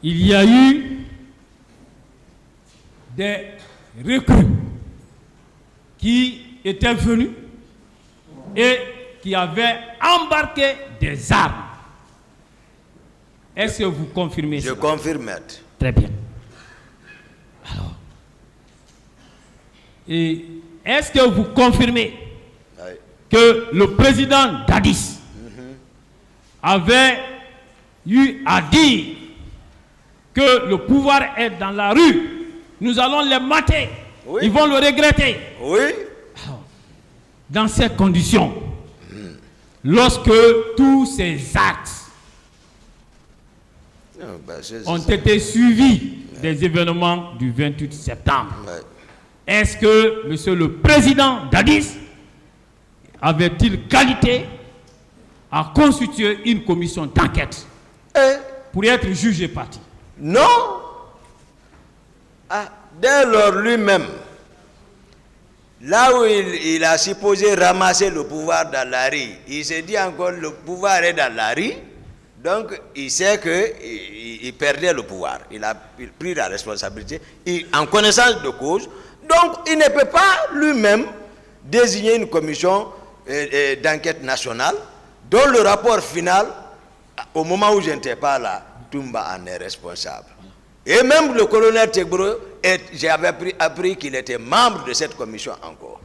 il y a eu des recrues qui étaient venus et qui avaient embarqué des armes. Est-ce que vous confirmez ça? Je confirme, maître. Très bien. Alors, et est-ce que vous confirmez que le président Dadis avait eu à dire que le pouvoir est dans la rue, nous allons les mater, oui. Ils vont le regretter. Oui. Alors, dans ces conditions, lorsque tous ces actes ont été suivis des événements du 28 septembre, est-ce que monsieur le président Dadis avait-il qualité à constituer une commission d'enquête pour être jugé parti? Non. Dès lors lui-même, là où il a supposé ramasser le pouvoir dans la rue, il s'est dit encore le pouvoir est dans la rue, donc il sait qu'il perdait le pouvoir. Il a pris la responsabilité en connaissance de cause, donc il ne peut pas lui-même désigner une commission d'enquête nationale dont le rapport final, au moment où je n'étais pas là, Toumba en est responsable. Et même le colonel Tegbro, j'avais appris qu'il était membre de cette commission encore.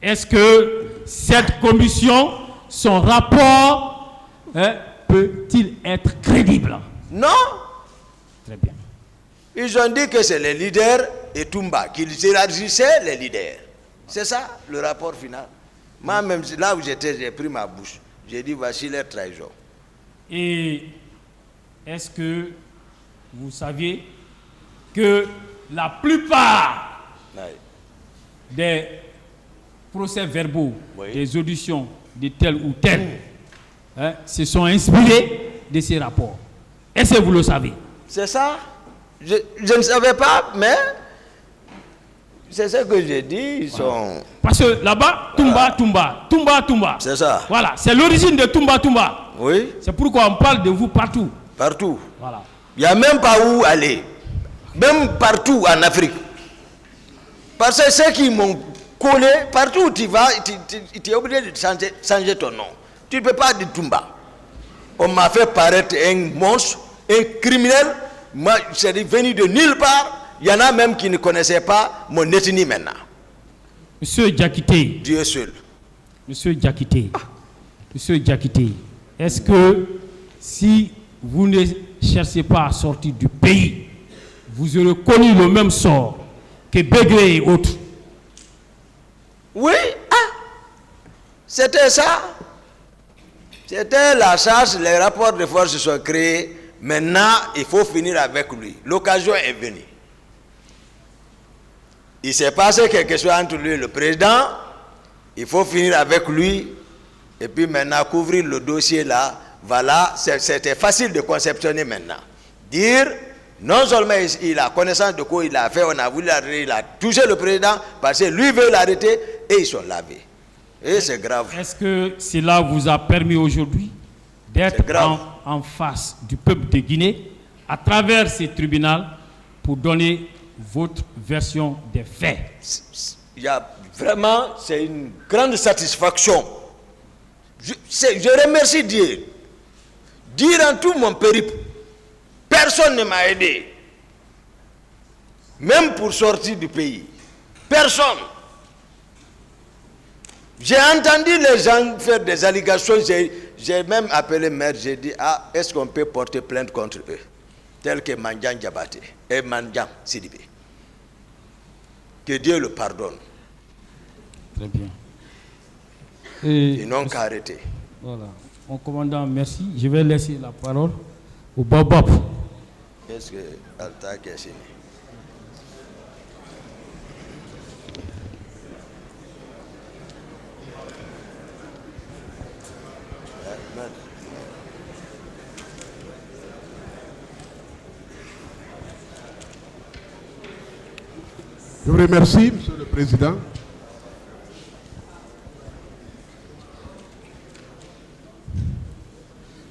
Est-ce que cette commission, son rapport, peut-il être crédible? Non. Très bien. Ils ont dit que c'est les leaders et Toumba, qu'ils élargissaient les leaders. C'est ça le rapport final. Moi-même, là où j'étais, j'ai pris ma bouche. J'ai dit, voici leur trahison. Et est-ce que vous saviez que la plupart des procès-verbaux, des auditions de tel ou tel, se sont inspirés de ces rapports? Est-ce que vous le savez? C'est ça. Je ne savais pas, mais c'est ce que j'ai dit. Ils sont... Parce que là-bas, Toumba. C'est ça. Voilà, c'est l'origine de Toumba. Oui. C'est pourquoi on parle de vous partout. Partout. Voilà. Il n'y a même pas où aller. Même partout en Afrique. Parce que ceux qui m'ont collé, partout où tu vas, tu es obligé de changer ton nom. Tu ne peux pas dire Toumba. On m'a fait paraître un monstre, un criminel. Moi, je suis venu de nulle part. Il y en a même qui ne connaissaient pas mon ethnie maintenant. Monsieur Diakité. Dieu seul. Monsieur Diakité, est-ce que si vous ne cherchez pas à sortir du pays, vous aurez connu le même sort que Begré et autres? Oui, c'était ça. C'était la charge, les rapports de force se sont créés. Maintenant, il faut finir avec lui. L'occasion est venue. Il s'est passé quelque chose entre lui et le président. Il faut finir avec lui. Et puis maintenant, couvrir le dossier là. Voilà, c'était facile de conceptionner maintenant. Dire, non seulement il a connaissance de quoi il a fait, on a voulu l'arrêter, il a touché le président parce que lui veut l'arrêter et ils sont lavés. Et c'est grave. Est-ce que cela vous a permis aujourd'hui d'être en face du peuple de Guinée à travers ces tribunaux pour donner votre version des faits? Il y a vraiment, c'est une grande satisfaction. Je remercie Dieu. Durant tout mon périple, personne ne m'a aidé. Même pour sortir du pays. Personne. J'ai entendu les gens faire des allégations. J'ai même appelé maître. J'ai dit, est-ce qu'on peut porter plainte contre eux? Tel que Mandian Diabaté et Mandian Sidibé. Que Dieu le pardonne. Très bien. Ils n'ont qu'à arrêter. Voilà. Mon commandant, merci. Je vais laisser la parole au Babab. Est-ce que Alta Kessini? Je vous remercie, Monsieur le Président.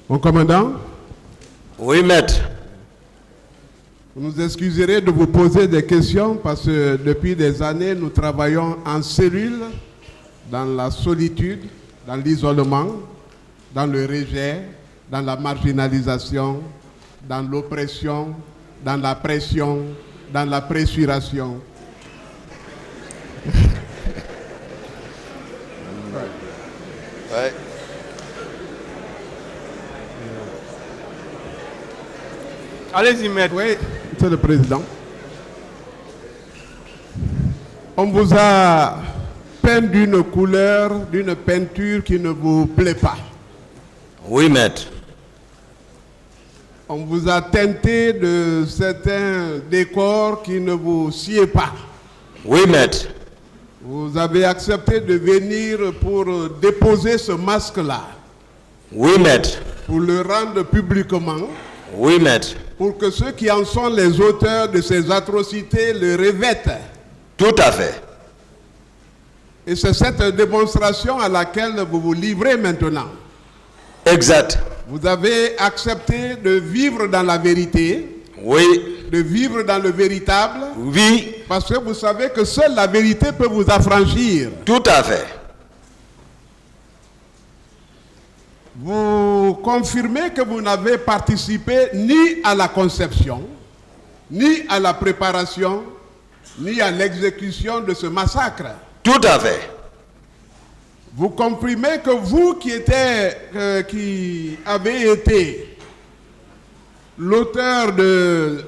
Mon commandant. Oui, maître. Vous nous excuserez de vous poser des questions parce que depuis des années, nous travaillons en cellule, dans la solitude, dans l'isolement, dans le rejet, dans la marginalisation, dans l'oppression, dans la pression, dans la pressuration. Ouais. Allez-y, maître. Oui, Monsieur le Président. On vous a peint d'une couleur, d'une peinture qui ne vous plaît pas. Oui, maître. On vous a teinté de certains décors qui ne vous sied pas. Oui, maître. Vous avez accepté de venir pour déposer ce masque-là, Oui, maître. pour le rendre publiquement, Oui, maître. pour que ceux qui en sont les auteurs de ces atrocités le revêtent. Tout à fait. Et c'est cette démonstration à laquelle vous vous livrez maintenant. Exact. Vous avez accepté de vivre dans la vérité, Oui. de vivre dans le véritable, Oui. parce que vous savez que seule la vérité peut vous affranchir. Tout à fait. Vous confirmez que vous n'avez participé ni à la conception, ni à la préparation, ni à l'exécution de ce massacre. Tout à fait. Vous comprimez que vous qui avez été l'auteur de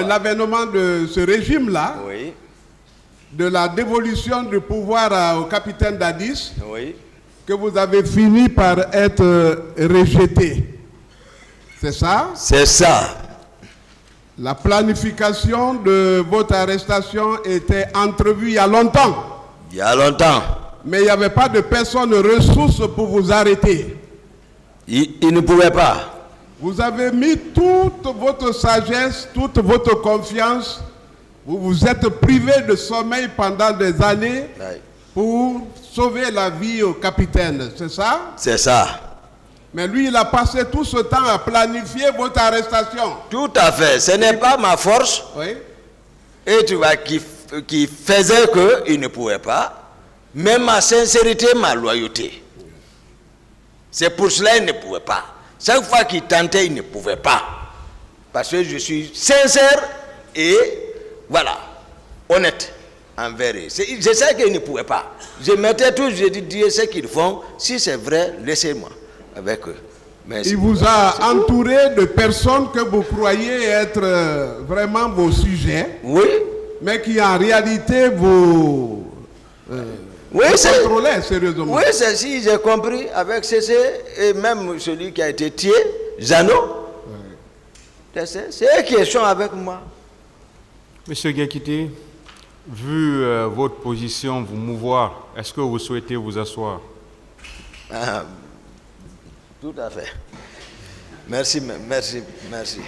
l'avènement de ce régime-là, Oui. de la dévolution du pouvoir au capitaine Dadis, Oui. que vous avez fini par être rejeté. C'est ça? C'est ça. La planification de votre arrestation était entrevue il y a longtemps. Il y a longtemps. Mais il n'y avait pas de personne ressource pour vous arrêter. Il ne pouvait pas. Vous avez mis toute votre sagesse, toute votre confiance. Vous vous êtes privé de sommeil pendant des années Oui. pour sauver la vie au capitaine. C'est ça? C'est ça. Mais lui, il a passé tout ce temps à planifier votre arrestation. Tout à fait. Ce n'est pas ma force. Oui. Et tu vois, qui faisait qu'il ne pouvait pas. Mais ma sincérité, ma loyauté. C'est pour cela qu'il ne pouvait pas. Chaque fois qu'il tentait, il ne pouvait pas. Parce que je suis sincère et voilà, honnête envers eux. Je sais qu'ils ne pouvaient pas. Je mettais tout, je dis, Dieu sait qu'ils font. Si c'est vrai, laissez-moi avec eux. Mais il vous a entouré de personnes que vous croyez être vraiment vos sujets, oui, mais qui en réalité vous oui, contrôlaient sérieusement. Oui, c'est si j'ai compris avec CC et même celui qui a été tué, Zano. C'est eux qui sont avec moi. Monsieur Guekité, vu votre position vous mouvoir, est-ce que vous souhaitez vous asseoir? Ah, tout à fait. Merci, merci, merci.